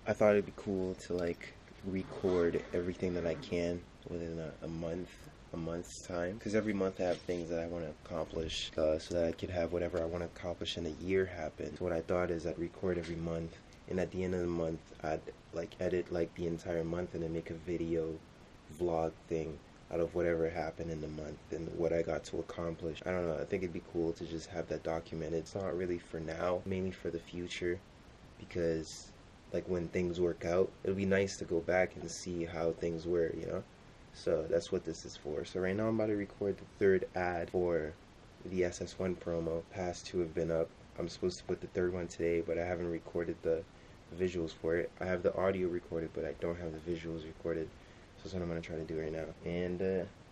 I thought it'd be cool to like record everything that I can within a month's time. Because every month I have things that I want to accomplish, so that I could have whatever I want to accomplish in a year happen. So what I thought is I'd record every month, and at the end of the month I'd like edit like the entire month and then make a video vlog thing out of whatever happened in the month and what I got to accomplish. I don't know, I think it'd be cool to just have that documented. It's not really for now, mainly for the future, because like when things work out, it'll be nice to go back and see how things were, you know? So that's what this is for. So right now I'm about to record the third ad for the SS1 promo. Past two have been up. I'm supposed to put the third one today, but I haven't recorded the visuals for it. I have the audio recorded, but I don't have the visuals recorded. So that's what I'm going to try to do right now. And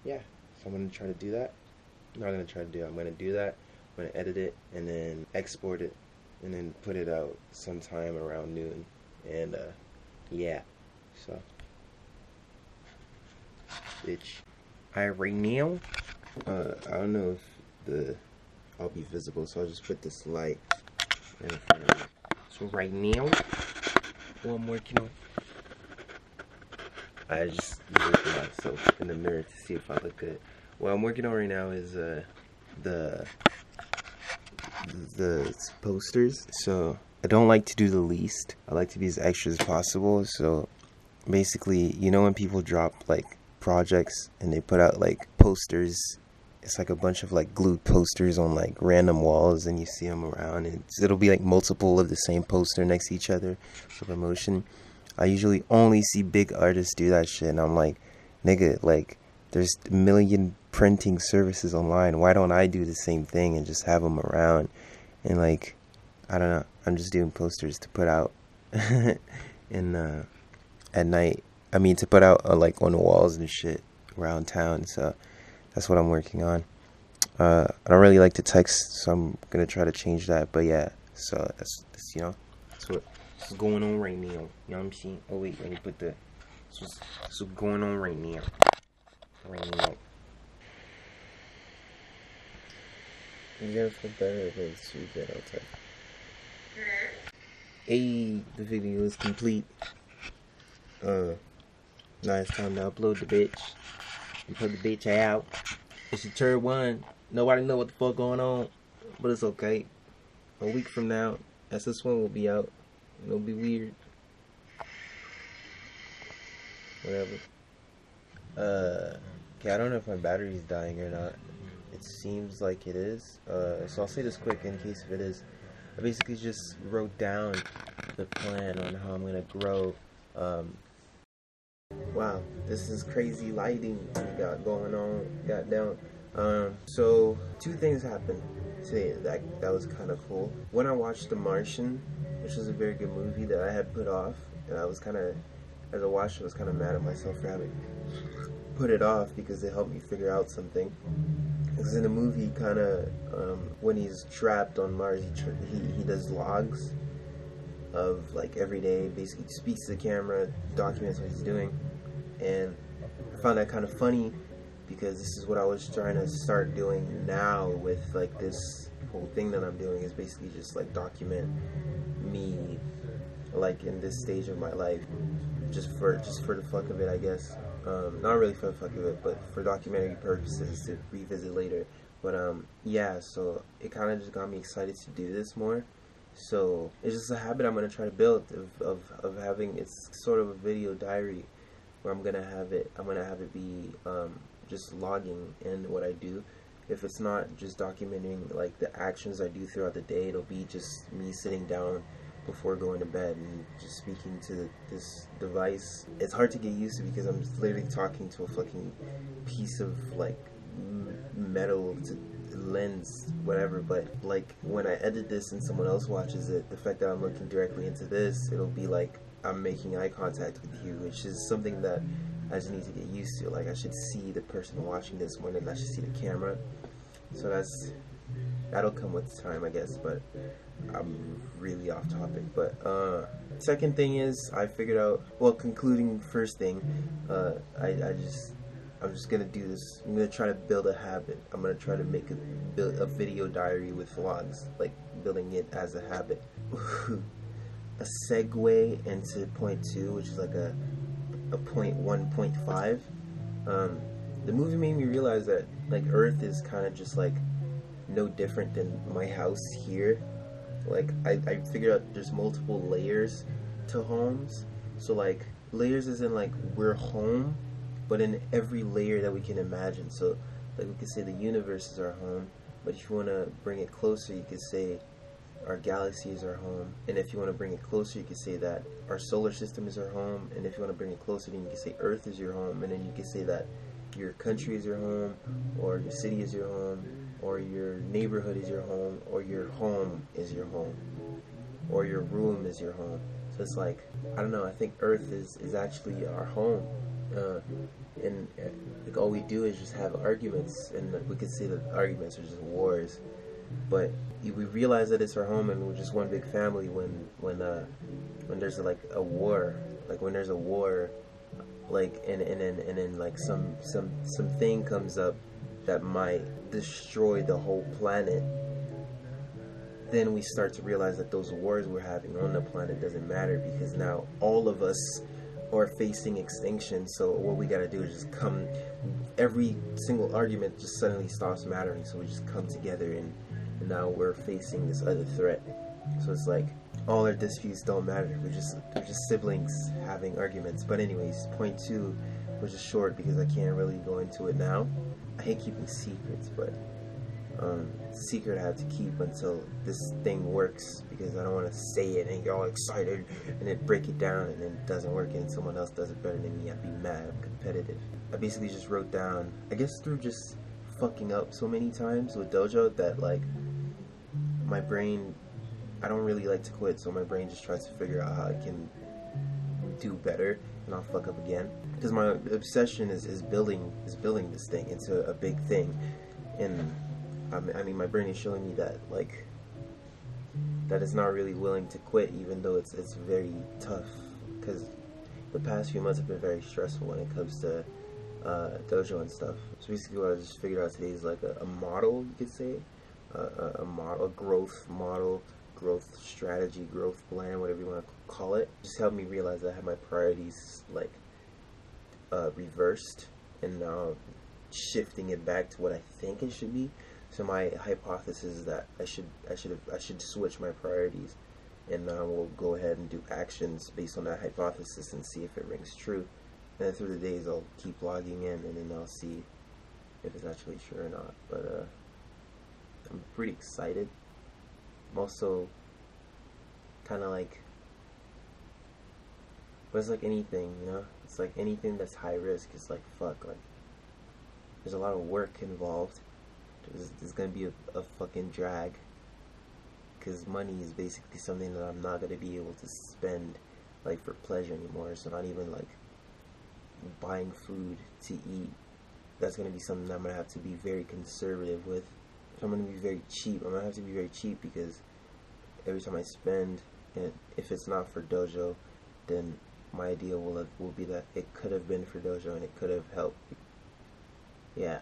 yeah, so I'm going to try to do that. I'm not going to try to do it. I'm going to do that. I'm going to edit it and then export it and then put it out sometime around noon. And yeah, so bitch. Alright, right now, I don't know if I'll be visible, so I'll just put this light in front of me. So right now, what I'm working on, I just look at myself in the mirror to see if I look good. What I'm working on right now is the posters. So I don't like to do the least. I like to be as extra as possible. So basically, you know when people drop like projects and they put out like posters, it's like a bunch of like glued posters on like random walls and you see them around, and it'll be like multiple of the same poster next to each other for promotion. I usually only see big artists do that shit, and I'm like, nigga, like there's a million printing services online. Why don't I do the same thing and just have them around? And like, I don't know, I'm just doing posters to put out in at night. I mean, to put out like on the walls and shit around town. So that's what I'm working on. I don't really like to text, so I'm gonna try to change that. But yeah, so that's you know, that's what's going on right now. You know what I'm saying? Oh wait, let me put the what's going on right now. Right now. You gotta feel better if it's too good outside. Hey, the video is complete. Now it's time to upload the bitch and put the bitch out. It's your third one. Nobody know what the fuck going on, but it's okay. A week from now, SS1 will be out. It'll be weird. Whatever. Okay, I don't know if my battery's dying or not. It seems like it is. So I'll say this quick in case if it is. I basically just wrote down the plan on how I'm gonna grow. Wow, this is crazy lighting we got going on. Goddamn. So two things happened today that was kind of cool. When I watched The Martian, which is a very good movie that I had put off, and I was kind of, as I watched it, I was kind of mad at myself for having put it off because it helped me figure out something. Because in the movie, kind of, when he's trapped on Mars, he does logs of like every day, basically speaks to the camera, documents what he's doing, and I found that kind of funny because this is what I was trying to start doing now with like this whole thing that I'm doing, is basically just like document me like in this stage of my life, just for the fuck of it, I guess. Not really for the fuck of it, but for documentary purposes to revisit later. But yeah, so it kind of just got me excited to do this more. So it's just a habit I'm gonna try to build of having, it's sort of a video diary where I'm gonna have it be just logging in what I do. If it's not just documenting like the actions I do throughout the day, it'll be just me sitting down before going to bed and just speaking to this device. It's hard to get used to because I'm literally talking to a fucking piece of like metal lens, whatever. But like when I edit this and someone else watches it, the fact that I'm looking directly into this, it'll be like I'm making eye contact with you, which is something that I just need to get used to. Like I should see the person watching this more than I should see the camera. So that'll come with time, I guess, but I'm really off topic. But second thing is, I figured out, well, concluding first thing, I'm just gonna do this. I'm gonna try to build a habit. I'm gonna try to build a video diary with vlogs, like building it as a habit. a segue into point two, which is like a point 1.5. Um, the movie made me realize that like Earth is kind of just like no different than my house here. Like I figured out there's multiple layers to homes. So like layers is in like we're home, but in every layer that we can imagine. So like we could say the universe is our home, but if you want to bring it closer, you could say our galaxy is our home. And if you want to bring it closer, you could say that our solar system is our home. And if you want to bring it closer, then you can say Earth is your home. And then you could say that your country is your home, or your city is your home, or your neighborhood is your home, or your home is your home, or your room is your home. So it's like, I don't know, I think Earth is actually our home. And like all we do is just have arguments, and we could say that arguments are just wars. But we realize that it's our home, and we're just one big family. When there's like a war, like when there's a war, like and then like something comes up that might destroy the whole planet, then we start to realize that those wars we're having on the planet doesn't matter, because now all of us are facing extinction. So what we gotta do is just come, every single argument just suddenly stops mattering, so we just come together, and now we're facing this other threat. So it's like all our disputes don't matter. We're just siblings having arguments. But anyways, point two was just short because I can't really go into it now. I hate keeping secrets, but secret I have to keep until this thing works, because I don't want to say it and get all excited and then break it down and then it doesn't work and someone else does it better than me. I'd be mad. I'm competitive. I basically just wrote down, I guess through just fucking up so many times with Dojo, that like my brain, I don't really like to quit, so my brain just tries to figure out how I can do better, and I'll fuck up again. Because my obsession is building this thing into a big thing, and I mean my brain is showing me that like that it's not really willing to quit, even though it's very tough. Because the past few months have been very stressful when it comes to Dojo and stuff. So basically, what I just figured out today is like a model, you could say, a model, a growth model, growth strategy, growth plan, whatever you want to call it. Just helped me realize that I have my priorities like reversed, and now shifting it back to what I think it should be. So my hypothesis is that I should switch my priorities, and now we'll go ahead and do actions based on that hypothesis and see if it rings true. And then through the days I'll keep logging in, and then I'll see if it's actually true or not. But I'm pretty excited. I'm also kind of like, but it's like anything, you know? It's like anything that's high risk is like, fuck, like, there's a lot of work involved. There's gonna be a fucking drag, because money is basically something that I'm not gonna be able to spend like for pleasure anymore. So not even like buying food to eat. That's gonna be something that I'm gonna have to be very conservative with. If I'm gonna be very cheap, I'm gonna have to be very cheap, because every time I spend, and if it's not for Dojo, then my idea will be that it could have been for Dojo and it could have helped. Yeah.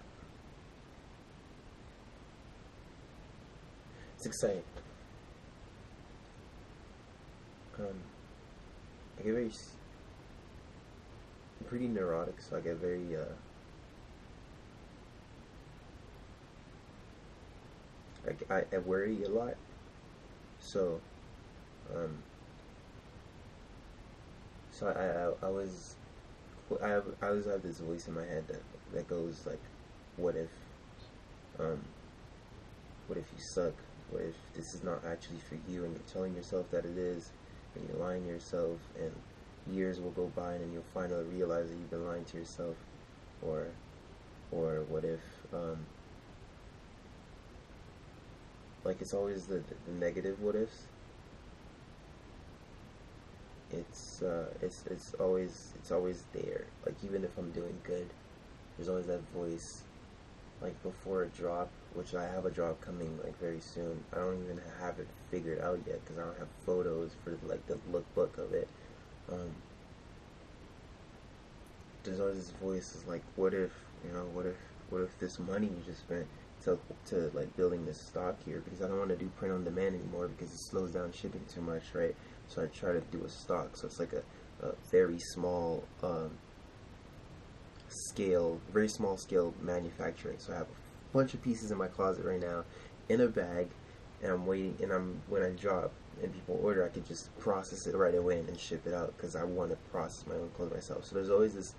It's exciting. I get very, I'm pretty neurotic, so I get very, I worry a lot. So, I always have this voice in my head that goes like, what if you suck? What if this is not actually for you, and you're telling yourself that it is, and you're lying to yourself, and years will go by, and then you'll finally realize that you've been lying to yourself? Or what if, like, it's always the negative what ifs. It's always there. Like, even if I'm doing good, there's always that voice. Like, before a drop, which I have a drop coming like very soon. I don't even have it figured out yet, because I don't have photos for like the lookbook of it. There's always this voice is like, what if, you know, what if this money you just spent to like building this stock here, because I don't want to do print on demand anymore, because it slows down shipping too much, right? so I try to do a stock. So it's like a very small scale, very small scale manufacturing. So I have a bunch of pieces in my closet right now in a bag, and I'm waiting. And when I drop and people order, I could just process it right away and then ship it out because I want to process my own clothes myself. So there's always this.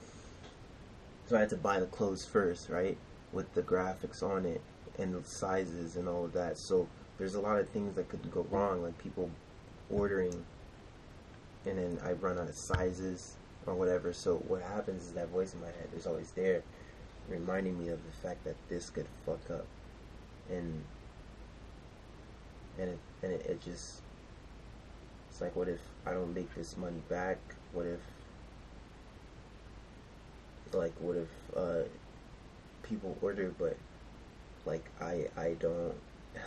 So I had to buy the clothes first, right, with the graphics on it and the sizes and all of that. So there's a lot of things that could go wrong, like people ordering and then I run out of sizes or whatever. So what happens is that voice in my head is always there reminding me of the fact that this could fuck up, and it just, it's like, what if I don't make this money back? What if people order but like I don't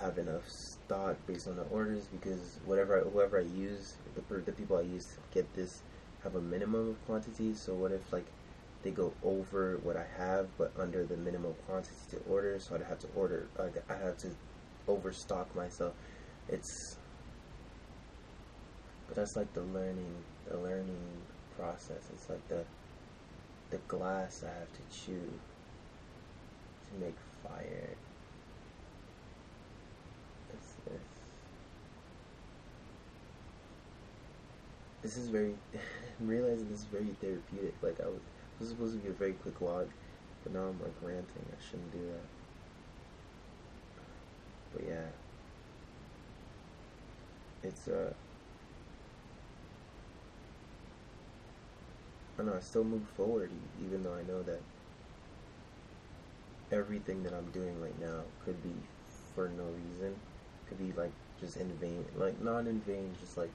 have enough stock based on the orders, because whoever I use, the people I use to get this have a minimum of quantity. So what if like they go over what I have but under the minimum quantity to order? So I'd have to order, I have to overstock myself. But that's like the learning process. It's like the glass I have to chew to make fire. This is very, I'm realizing this is very therapeutic. Like this was supposed to be a very quick vlog, but now I'm like ranting. I shouldn't do that. But yeah, it's I don't know, I still move forward even though I know that everything that I'm doing right now could be for no reason. Could be like just in vain, like not in vain, just like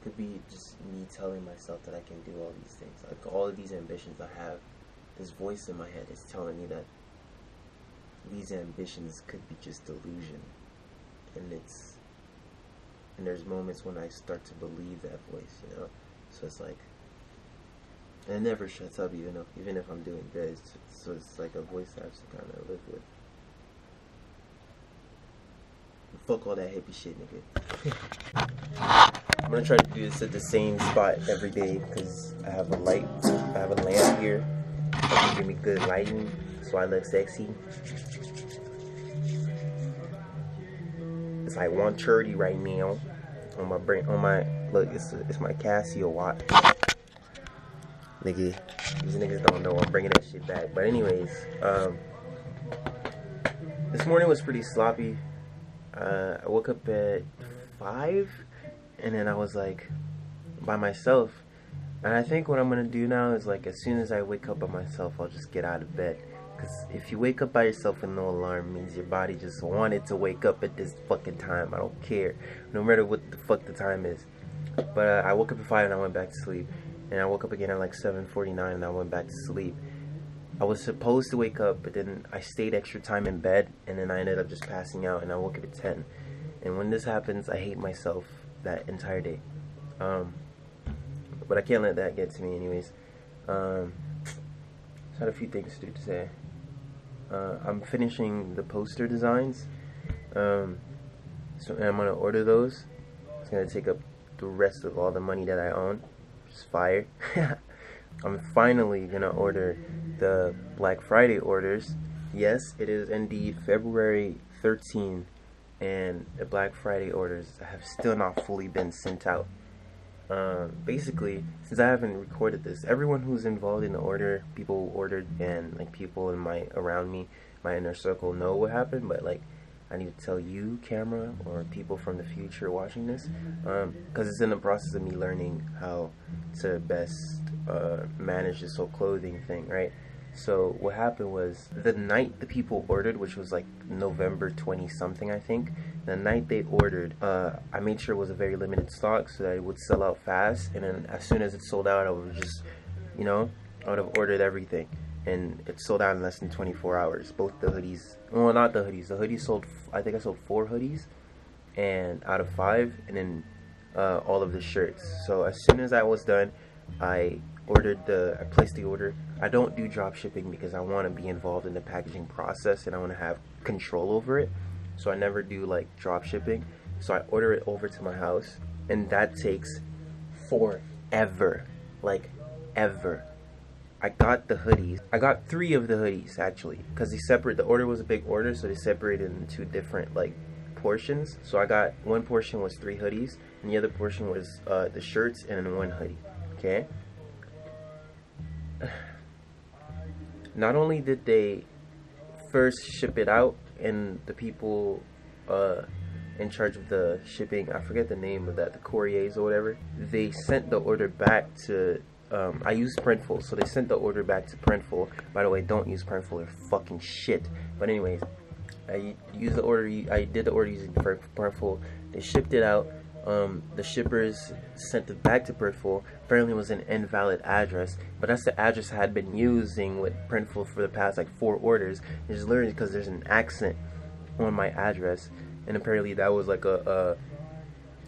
could be just me telling myself that I can do all these things. Like all of these ambitions I have, this voice in my head is telling me that these ambitions could be just delusion. And there's moments when I start to believe that voice, you know? So it's like, and it never shuts up even if I'm doing good. So it's like a voice I have to kind of live with. Fuck all that hippie shit, nigga. I'm gonna try to do this at the same spot every day because I have a lamp here that can give me good lighting so I look sexy. It's like 1:30 right now on my brain. Look, it's my Casio watch. Nigga, these niggas don't know I'm bringing that shit back. But anyways, this morning was pretty sloppy. I woke up at 5, and then I was like by myself. And I think what I'm gonna do now is like as soon as I wake up by myself, I'll just get out of bed. Because if you wake up by yourself with no alarm, it means your body just wanted to wake up at this fucking time. I don't care, no matter what the fuck the time is. But I woke up at 5 and I went back to sleep. And I woke up again at like 7:49 and I went back to sleep. I was supposed to wake up, but then I stayed extra time in bed, and then I ended up just passing out, and I woke up at 10. And when this happens, I hate myself that entire day. But I can't let that get to me anyways. Just had a few things to say. I'm finishing the poster designs. So I'm gonna order those. It's gonna take up the rest of all the money that I own. Just fire. I'm finally gonna order the Black Friday orders. Yes, it is indeed February 13th, and the Black Friday orders have still not fully been sent out. Basically, since I haven't recorded this, everyone who's involved in the order, people who ordered, and like people in around me, my inner circle, know what happened. But like, I need to tell you, camera, or people from the future watching this, because it's in the process of me learning how to best manage this whole clothing thing, right? So what happened was, the night the people ordered, which was like November 20 something, I think, the night they ordered, I made sure it was a very limited stock so that it would sell out fast. And then as soon as it sold out, I would just, you know, I would have ordered everything. And it sold out in less than 24 hours. Both the hoodies, well, not the hoodies. The hoodies sold, I think I sold 4 hoodies, and out of 5, and then all of the shirts. So as soon as I was done, I placed the order. I don't do drop shipping because I want to be involved in the packaging process and I want to have control over it. So I never do like drop shipping. So I order it over to my house, and that takes forever, like ever. I got the hoodies. I got 3 of the hoodies actually, because the order was a big order, so they separated into 2 different like portions. So I got, one portion was 3 hoodies, and the other portion was the shirts and then 1 hoodie. Okay. Not only did they first ship it out, and the people in charge of the shipping, I forget the name of that, the couriers or whatever, they sent the order back to I used Printful, so they sent the order back to Printful. By the way, don't use Printful, they're fucking shit. But anyways, I did the order using Printful. They shipped it out. The shippers sent it back to Printful. Apparently it was an invalid address, but that's the address I had been using with Printful for the past like 4 orders. It's literally because there's an accent on my address, and apparently that was like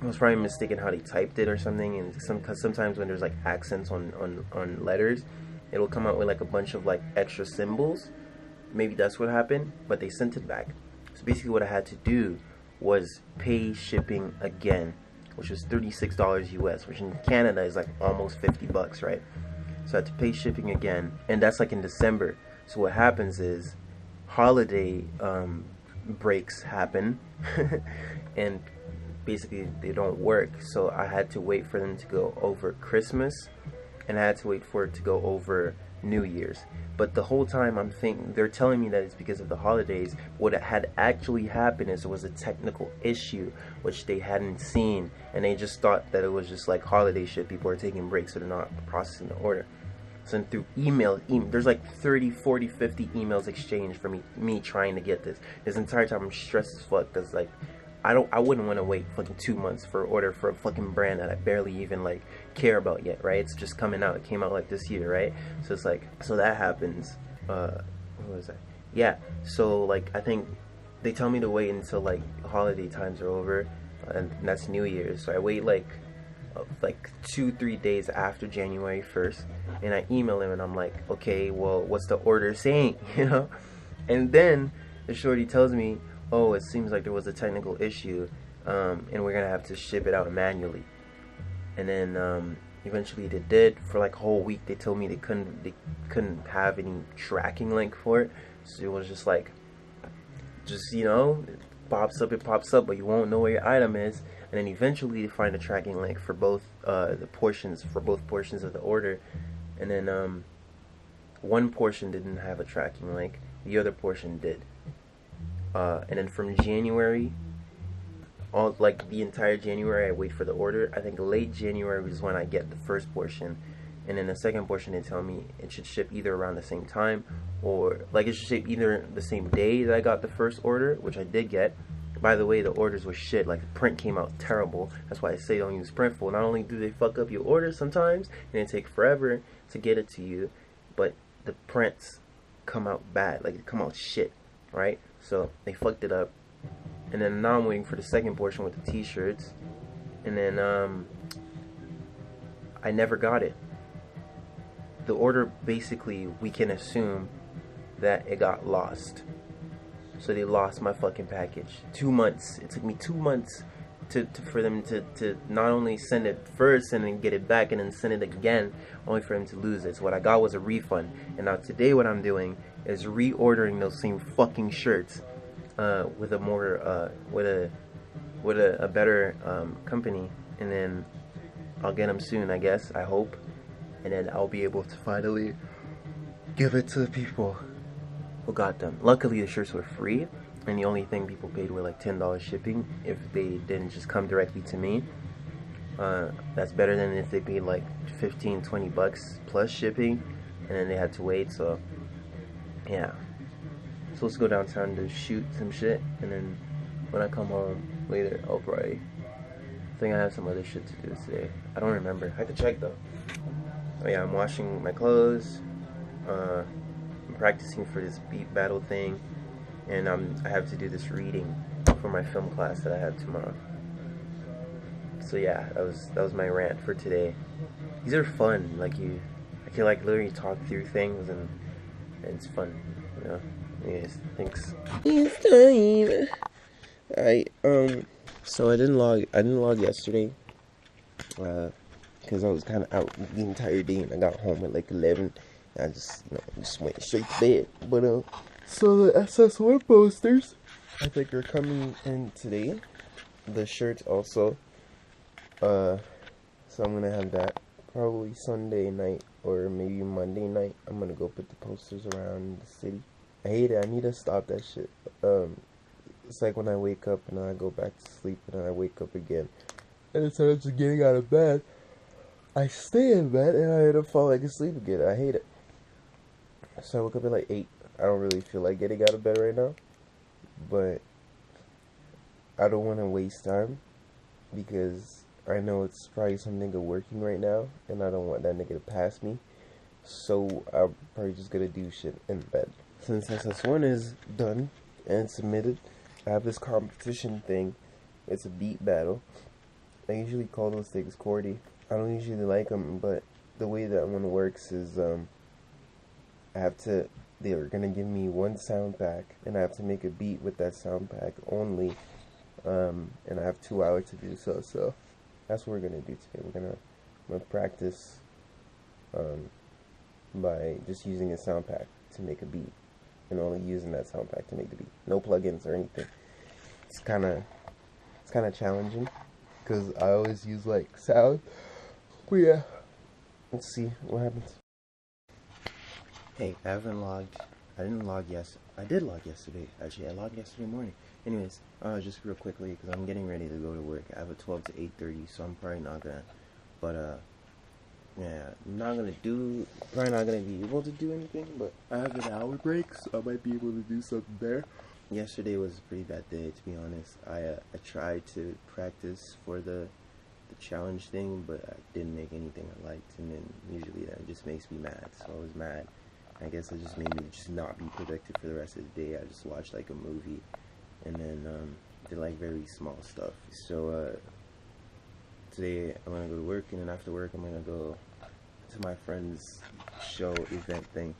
I was probably mistaken how they typed it or something, and cause sometimes when there's like accents on letters, it'll come out with like a bunch of like extra symbols. Maybe that's what happened, but they sent it back. So basically what I had to do was pay shipping again, which was $36 US, which in Canada is like almost 50 bucks, right? So I had to pay shipping again, and that's like in December. So what happens is holiday breaks happen and basically they don't work, so I had to wait for them to go over Christmas, and I had to wait for it to go over New Year's. But the whole time I'm thinking, they're telling me that it's because of the holidays. What had actually happened is there was a technical issue which they hadn't seen, and they just thought that it was just like holiday shit, people are taking breaks so they're not processing the order. So through email, there's like 30, 40, 50 emails exchanged for me trying to get this entire time. I'm stressed as fuck, because like I wouldn't want to wait fucking 2 months for an order for a fucking brand that I barely even like care about yet, right? It's just coming out. It came out like this year, right? So it's like, so that happens. What was that? Yeah. So like, I think they tell me to wait until like holiday times are over, and that's New Year's. So I wait like 2-3 days after January 1st, and I email him and I'm like, okay, well, what's the order saying? You know? And then the shorty tells me, oh, it seems like there was a technical issue, and we're gonna have to ship it out manually. And then eventually they did. For like a whole week they told me they couldn't have any tracking link for it, so it was just like, you know, it pops up, but you won't know where your item is. And then eventually they find a tracking link for both both portions of the order, and then one portion didn't have a tracking link, the other portion did. And then from January, all like the entire January, I wait for the order. I think late January is when I get the first portion, and then the second portion they tell me it should ship either around the same time, or like it should ship either the same day that I got the first order, which I did get. By the way, the orders were shit. Like, the print came out terrible. That's why I say don't use Printful. Not only do they fuck up your orders sometimes, and it take forever to get it to you, but the prints come out bad. Like, they come out shit, right? So they fucked it up. And then now I'm waiting for the second portion with the t-shirts, and then I never got it. The order, basically, we can assume that it got lost. So they lost my fucking package. 2 months. It took me 2 months for them to not only send it first and then get it back and then send it again, only for them to lose it. So what I got was a refund. And now today what I'm doing is reordering those same fucking shirts with a more with a better company, and then I'll get them soon, I guess. I hope, and then I'll be able to finally give it to the people who got them. Luckily the shirts were free, and the only thing people paid were like $10 shipping if they didn't just come directly to me. That's better than if they paid like 15-20 bucks plus shipping and then they had to wait. So yeah, so let's go downtown to shoot some shit, and then when I come home later I'll probably, I think I have some other shit to do today. I don't remember. I have to check though. Oh yeah, I'm washing my clothes, I'm practicing for this beat battle thing, and I have to do this reading for my film class that I have tomorrow. So yeah, that was my rant for today. These are fun. Like, I can like literally talk through things, and it's fun, you know. Anyways, thanks. It's time. Alright, so I didn't log yesterday because I was kind of out the entire day, and I got home at like 11. And I just went straight to bed. But so the SS1 posters, I think, are coming in today. The shirts also. So I'm gonna have that probably Sunday night or maybe Monday night. I'm gonna go put the posters around the city. I hate it. I need to stop that shit. It's like when I wake up and then I go back to sleep and then I wake up again. And instead of just getting out of bed, I stay in bed and I end up falling asleep again. I hate it. So I woke up at like 8. I don't really feel like getting out of bed right now. But I don't want to waste time because I know it's probably some nigga working right now and I don't want that nigga to pass me. So I'm probably just gonna do shit in bed. Since SS1 is done and submitted, I have this competition thing. It's a beat battle. I usually call those things cordy. I don't usually like them, but the way that one works is they're gonna give me one sound pack and I have to make a beat with that sound pack only, and I have 2 hours to do so. So that's what we're gonna do today. I'm gonna practice by just using a sound pack to make a beat and only using that sound pack to make the beat. No plugins or anything. It's kind of challenging because I always use like sound. But yeah, let's see what happens. Hey, I haven't logged. I didn't log I did log yesterday. Actually, I logged yesterday morning. Anyways, just real quickly because I'm getting ready to go to work. I have a 12 to 8:30, so I'm probably not gonna. But yeah, probably not gonna be able to do anything. But I have an hour break, so I might be able to do something there. Yesterday was a pretty bad day, to be honest. I tried to practice for the challenge thing, but I didn't make anything I liked, and then usually that just makes me mad. So I was mad. I guess it just made me just not be productive for the rest of the day. I just watched like a movie, and then did like very small stuff. So today I'm gonna go to work, and then after work I'm gonna go to my friend's show event thing.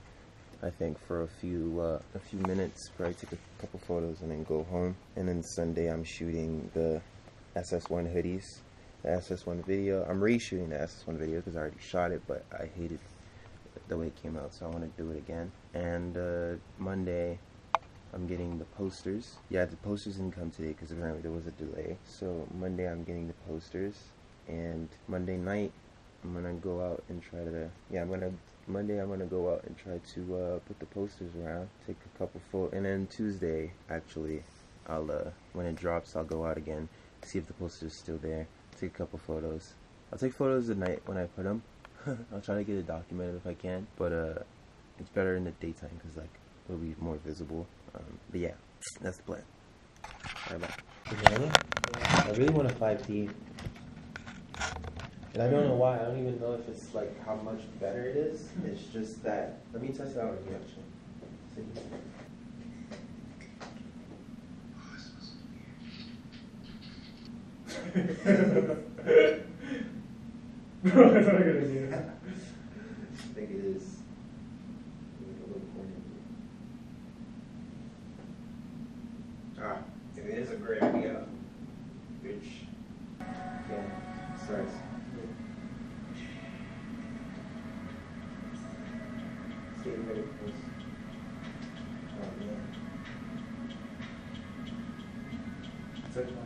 I think for a few minutes, probably take a couple photos and then go home. And then Sunday I'm shooting the SS1 hoodies, the SS1 video. I'm reshooting the SS1 video because I already shot it, but I hated the way it came out, so I want to do it again. And Monday I'm getting the posters. Yeah, the posters didn't come today because apparently there was a delay. So Monday I'm getting the posters, and Monday night I'm gonna go out and try to. Monday I'm gonna go out and try to put the posters around, take a couple photos, and then Tuesday actually I'll when it drops I'll go out again, see if the poster's still there, take a couple photos. I'll take photos at night when I put them. I'll try to get it documented if I can, but it's better in the daytime because like it'll be more visible. But yeah, that's the plan. Alright, bye. I really want a 5D. And I don't know why. I don't even know if it's like how much better it is. It's just that. Let me test it out with you actually. Bro, that's not a good idea. I think it is. It is a great idea. Which, yeah, starts. Stay very close. Oh, man. It's like my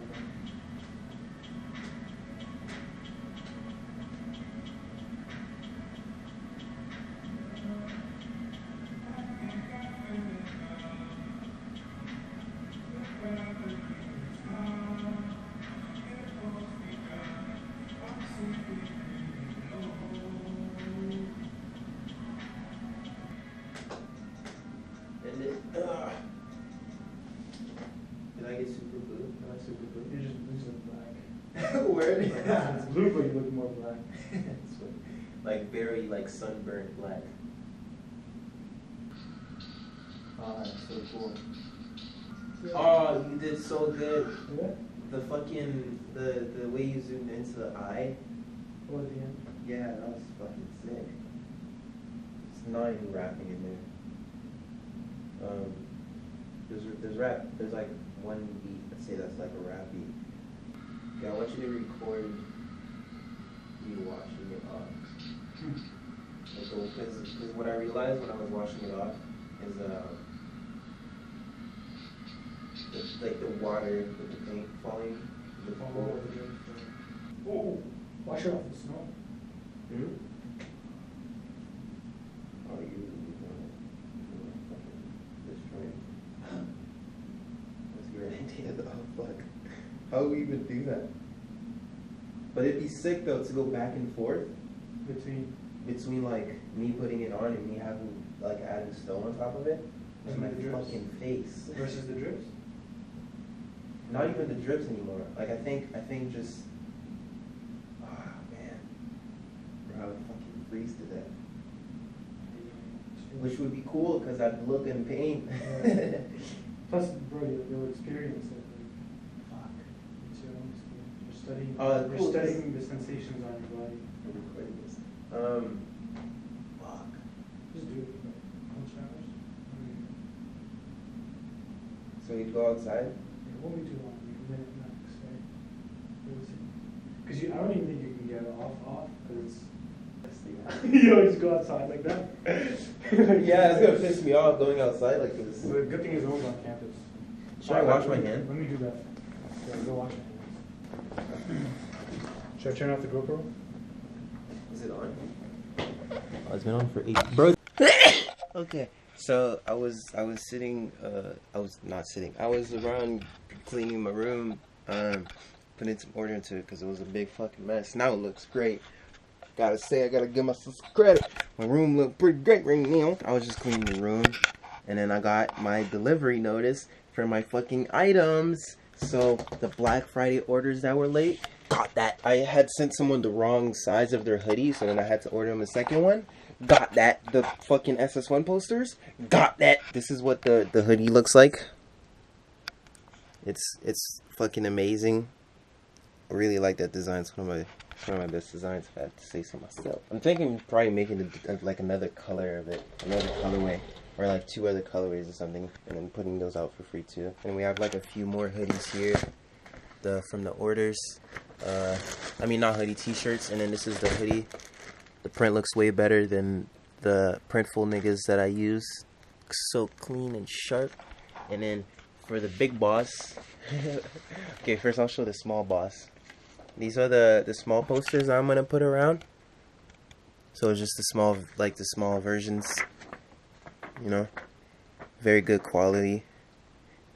Did I get super blue? Am I super blue? You just look black. Where? Yeah, it's blue, but you look more black. Like very like sunburned black. Oh, that's so cool. Oh, you did so good. Yeah? The fucking the way you zoomed into the eye. Oh, at the end? Yeah, that was fucking sick. It's not even rapping in there. There's rap. There's like one beat. Let's say that's like a rap beat. Yeah, I want you to record be washing it off. Because what I realized when I was washing it off is like the water with the paint falling. Oh, wash it off the snow. Hmm? Oh, you destroy it. That's a great idea though. Fuck. How would we even do that? But it'd be sick though to go back and forth between like me putting it on and me having like adding snow on top of it. To my fucking face. Versus the drips? Not even the drips anymore. Like I think just man. Bro, I would fucking freeze to death. Which would be cool because I'd look in pain. Yeah. Plus, bro, you'll experience it. Fuck. You're studying. Cool. You're studying the sensations on your body. I'm recording this. Fuck. Just do it. Cold showers. So you'd go outside? It won't be too long. Like a minute max, right? Because I don't even think you can get it off because it's. You always go outside like that. Yeah, it's gonna piss me off going outside like this. The good thing is no one's on campus. Should I wash my hand? Let me do that. Yeah, go wash my hands. Should I turn off the GoPro? Is it on? Oh, it's been on for 8. Bro. Okay. So I was sitting. I was not sitting. I was around cleaning my room, putting some order into it because it was a big fucking mess. Now it looks great. Gotta say, I gotta give myself some credit. My room looked pretty great right now. I was just cleaning the room, and then I got my delivery notice for my fucking items. So the Black Friday orders that were late, got that. I had sent someone the wrong size of their hoodie, so then I had to order them a second one. Got that. The fucking SS1 posters, got that. This is what the hoodie looks like. It's fucking amazing. I really like that design. It's one of my best designs, if I have to say so myself. I'm thinking probably making like another color of it, another colorway, or like 2 other colorways or something, and then putting those out for free too. And we have like a few more hoodies here, from the orders. I mean not hoodie, t-shirts, and then this is the hoodie. The print looks way better than the Printful niggas that I use. So clean and sharp. And then for the big boss, okay, first I'll show the small boss. These are the small posters I'm gonna put around. So it's just the small versions, you know. Very good quality.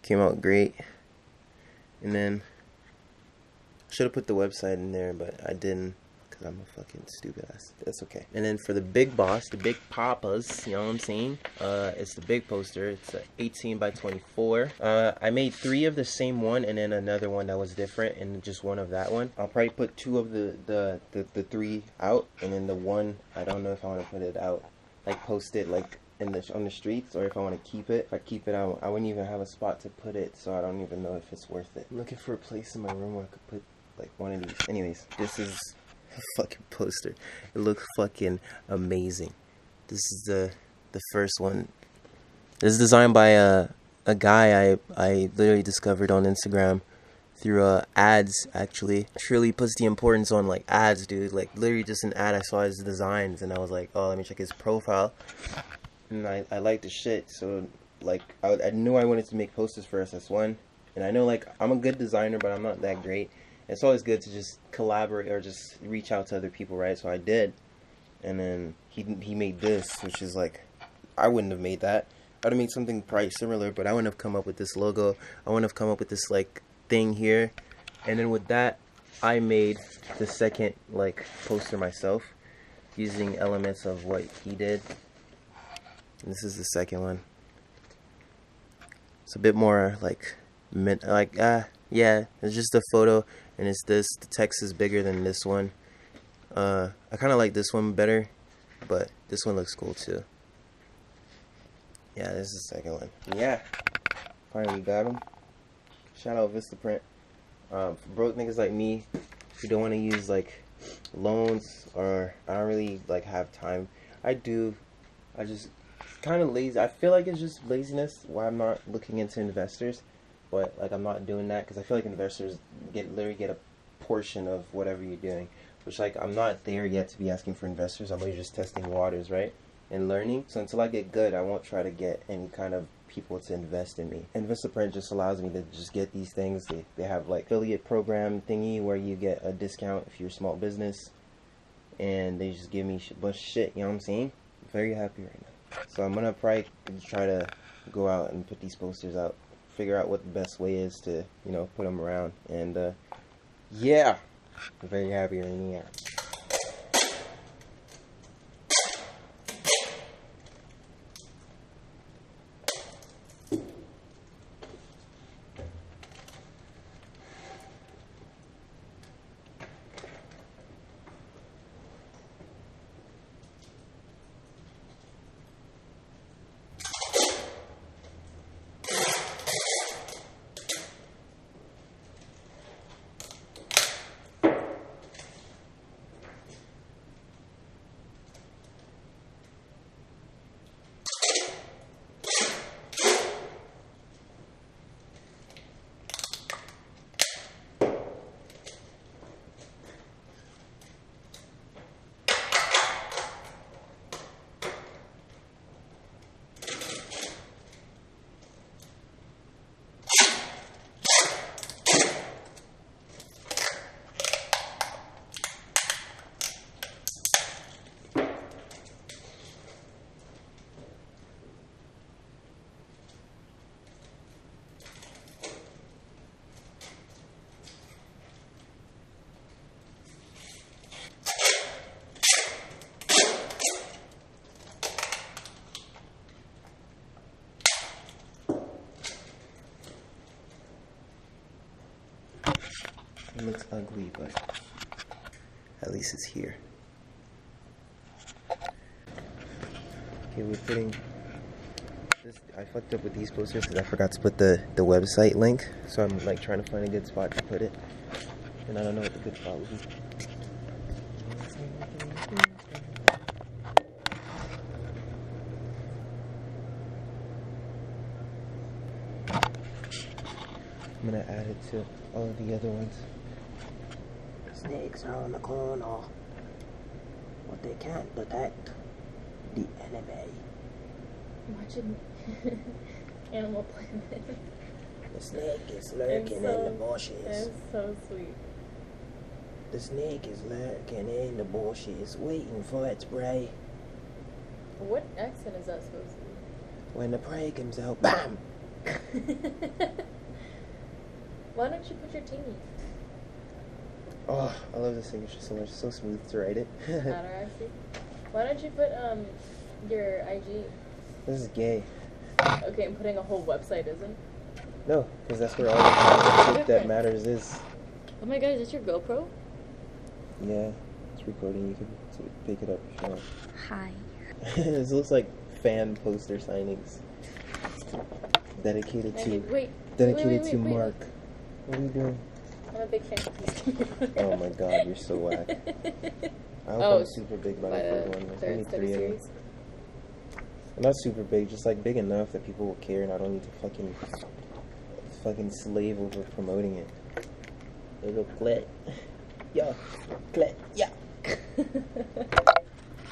Came out great. And then should have put the website in there, but I didn't because I'm a fucking stupid ass. That's okay. And then for the big boss, the big papas, you know what I'm saying? It's the big poster. It's a 18 by 24. I made 3 of the same one and then another one that was different and just one of that one. I'll probably put 2 of the 3 out, and then the one, I don't know if I want to put it out, like post it like on the streets, or if I want to keep it. If I keep it, I wouldn't even have a spot to put it, so I don't even know if it's worth it. I'm looking for a place in my room where I could put like one of these. Anyways, this is a fucking poster. It looks fucking amazing. This is the first one. This is designed by a guy I literally discovered on Instagram through ads, actually. Truly puts the importance on like ads, dude. Like literally just an ad, I saw his designs and I was like, oh, let me check his profile. And I liked the shit, so like I knew I wanted to make posters for SS1, and I know like I'm a good designer, but I'm not that great. It's always good to just collaborate or just reach out to other people, right? So I did, and then he made this, which is like, I wouldn't have made that. I'd have made something probably similar, but I wouldn't have come up with this logo. I wouldn't have come up with this like thing here, and then with that, I made the second like poster myself, using elements of what he did. And this is the second one. It's a bit more like yeah, it's just a photo, and it's this. The text is bigger than this one. I kind of like this one better, but this one looks cool too. Yeah, this is the second one. Yeah, finally got them. Shout out Vistaprint. For broke niggas like me who don't want to use like loans, or I don't really like have time. I just kind of lazy. I feel like it's just laziness why I'm not looking into investors, but like I'm not doing that because I feel like investors literally get a portion of whatever you're doing. which like I'm not there yet to be asking for investors. I'm really just testing waters, right? And learning. So until I get good, I won't try to get any kind of people to invest in me. Invistaprint just allows me to just get these things. They have like affiliate program thingy where you get a discount if you're a small business, and they just give me a bunch of shit, you know what I'm saying? I'm very happy right now. So I'm gonna probably try to go out and put these posters out, figure out what the best way is to, you know, put them around, and yeah, I'm very happy right now. It looks ugly, but at least it's here. Okay, we're putting this. I fucked up with these posters because I forgot to put the website link. So I'm like trying to find a good spot to put it, and I don't know what the good spot would be. I'm gonna add it to all of the other ones. Snakes are on the corner, but they can't detect the enemy. Watching Animal Planet. The snake is lurking in the bushes. It's so sweet. The snake is lurking in the bushes, waiting for its prey. What accent is that supposed to be? When the prey comes out, BAM! Why don't you put your tingy? Oh, I love this signature so much. It's so smooth to write it. Why don't you put your IG? This is gay. Okay, and putting a whole website isn't? No, because that's where all the shit that matters is. Oh my god, is this your GoPro? Yeah, it's recording. You can pick it up if you want. Hi. This looks like fan poster signings. Dedicated to Mark. What are you doing? I'm a big fan of these. Oh my god, you're so whack. I hope I'm super big by the third one. There's only 3 of them. I'm not super big, just like big enough that people will care and I don't need to fucking slave over promoting it. Little clit. Yeah. Clit. Yeah. Okay,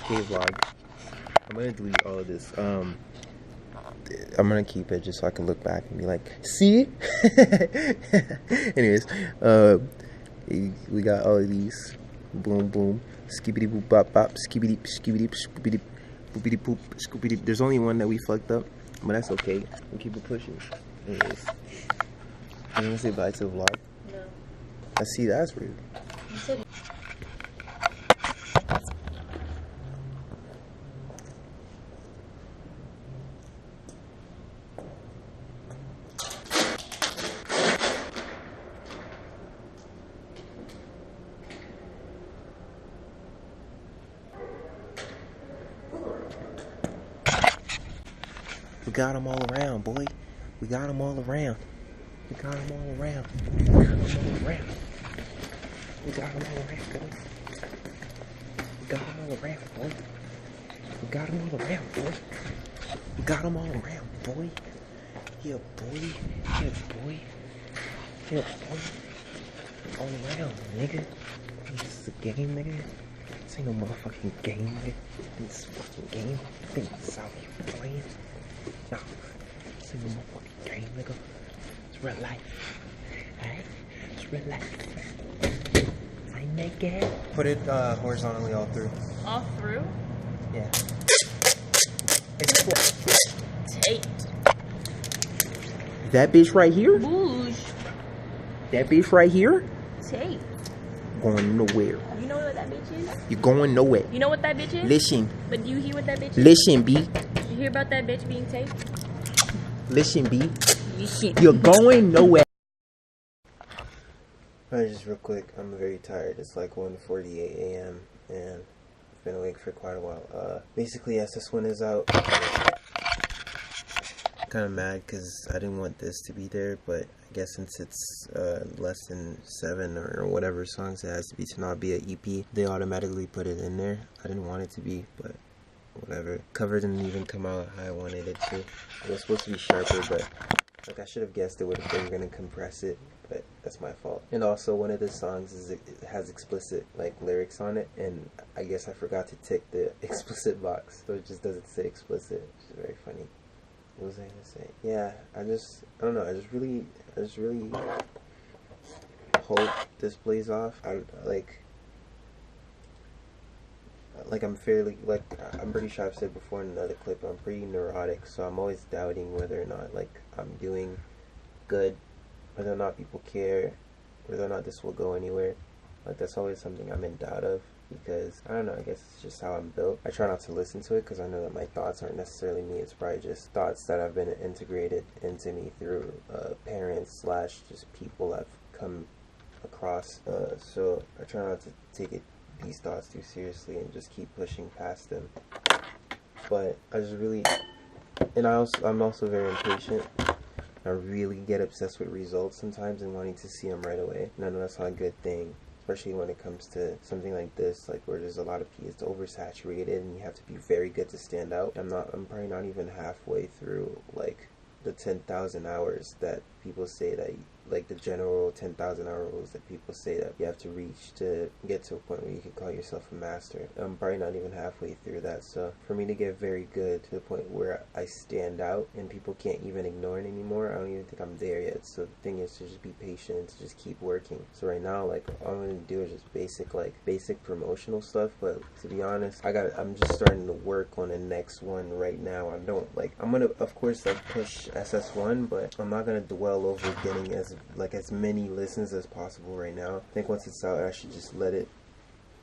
vlog. I'm gonna delete all of this. I'm gonna keep it just so I can look back and be like, see? Anyways, we got all of these. Boom, boom. Skibbity boop bop bop. Skibbity skibbity skibbity boopity poop scoopity. There's only one that we fucked up, but that's okay. We'll keep it pushing. Anyways, you wanna say bye to the vlog? No. I see, that's rude. You said we got them all around, boy. We got them all around. We got them all around. We got them all around. We got them all around, boy. We got them all around, boy. We got them all around, boy. We got them all around, boy. Yeah, boy. Yeah, boy. Yeah, boy. All around, nigga. is a game, nigga. This ain't no motherfucking game, nigga. This fucking game. I think this out here playing. Nah, this ain't no motherfucking game, nigga. It's real life. Alright? It's real life. I make it. Put it horizontally all through. All through? Yeah. Tape. That bitch right here? Boosh. That bitch right here? Tape. Going nowhere. You know what that bitch is? You're going nowhere. You know what that bitch is? Listen. But do you hear what that bitch is? Listen, B. You hear about that bitch being taped? Listen, B. Listen. You're going nowhere. Alright, just real quick. I'm very tired. It's like 1:48 a.m. and I've been awake for quite a while. Basically, SS1 is out. Kind of mad because I didn't want this to be there, but I guess since it's less than 7 or whatever songs it has to be to not be an EP, they automatically put it in there. I didn't want it to be, but whatever. Cover didn't even come out how I wanted it to. It was supposed to be sharper, but like I should have guessed it they were gonna compress it, but that's my fault. And also one of the songs it has explicit like lyrics on it, and I guess I forgot to tick the explicit box, so it just doesn't say explicit, which is very funny. What was I gonna say? Yeah, I don't know. I just really hope this plays off. I'm pretty sure I've said before in another clip, I'm pretty neurotic, so I'm always doubting whether or not like I'm doing good, whether or not people care, whether or not this will go anywhere. Like that's always something I'm in doubt of, because I don't know, I guess it's just how I'm built. I try not to listen to it because I know that my thoughts aren't necessarily me. It's probably just thoughts that have been integrated into me through parents / just people I've come across. So I try not to take these thoughts too seriously and just keep pushing past them. But I just really, and I'm also very impatient. I really get obsessed with results sometimes and wanting to see them right away. And I know that's not a good thing, especially when it comes to something like this, like where there's a lot of people, it's oversaturated and you have to be very good to stand out. I'm probably not even halfway through like the 10,000 hours that people say that, like the general 10,000 hour rules that people say that you have to reach to get to a point where you can call yourself a master. I'm probably not even halfway through that, so for me to get very good to the point where I stand out and people can't even ignore it anymore, I don't even think I'm there yet. So the thing is to just be patient and to just keep working. So right now, like all I'm gonna do is just basic promotional stuff, but to be honest, I'm just starting to work on the next one right now. I'm gonna of course like push SS1, but I'm not gonna dwell over getting as many listens as possible right now. I think once it's out, I should just let it,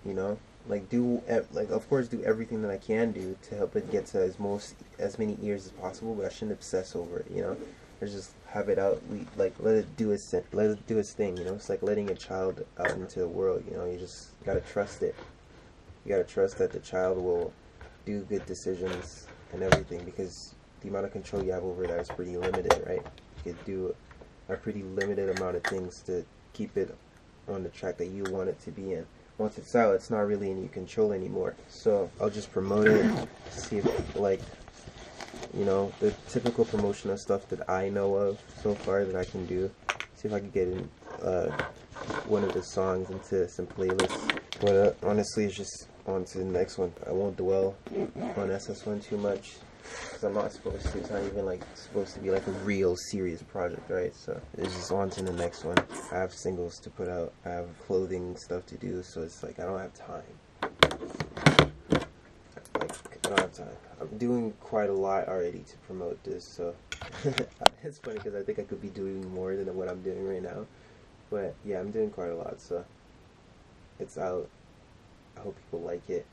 of course do everything that I can do to help it get to as many ears as possible, but I shouldn't obsess over it, or just have it out, let it do its thing, It's like letting a child out into the world, you just gotta trust it. You gotta trust that the child will do good decisions and everything, because the amount of control you have over that is pretty limited, right? You could do a pretty limited amount of things to keep it on the track that you want it to be in. Once it's out, it's not really in your control anymore. So I'll just promote it, see if the typical promotional stuff that I know of so far that I can do. See if I can get in one of the songs into some playlists. But honestly, it's just on to the next one. I won't dwell on SS1 too much, because I'm not supposed to. It's not even supposed to be like a real serious project, right? So it's just on to the next one. I have singles to put out, I have clothing stuff to do, so it's like I don't have time. I don't have time. I'm doing quite a lot already to promote this, so it's funny because I think I could be doing more than what I'm doing right now. But yeah, I'm doing quite a lot, so it's out. I hope people like it.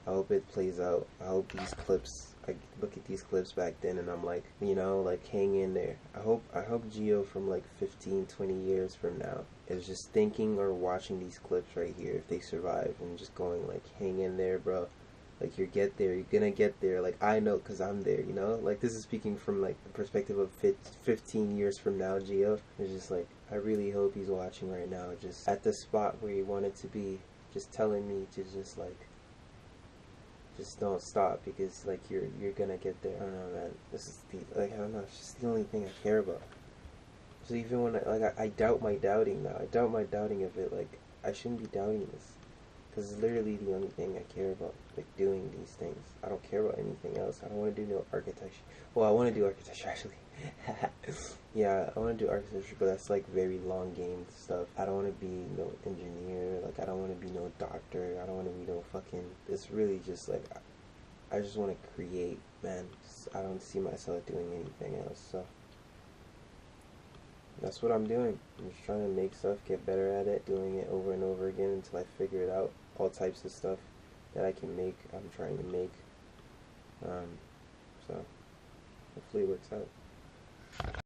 I hope it plays out. I hope these clips, I look at these clips back then and I'm like, hang in there. I hope Geo from 15, 20 years from now is just thinking or watching these clips right here, if they survive, and just going hang in there, bro. You'll get there. You're gonna get there. I know, because I'm there, this is speaking from the perspective of 15 years from now. Geo is just I really hope he's watching right now, just at the spot where he wanted to be, just telling me to just don't stop, because you're gonna get there. I don't know, man. This is the I don't know. It's just the only thing I care about. So even when I doubt my doubting now, I doubt my doubting of it. I shouldn't be doubting this. Because it's literally the only thing I care about, like doing these things. I don't care about anything else. I don't want to do no architecture. Well, I want to do architecture actually. Yeah, I want to do architecture, but that's like very long game stuff. I don't want to be no engineer. Like, I don't want to be no doctor. I don't want to be no fucking. It's really just like, I just want to create, man. I don't see myself doing anything else. So that's what I'm doing. I'm just trying to make stuff, get better at it, doing it over and over again until I figure it out. All types of stuff that I can make, I'm trying to make. So hopefully it works out.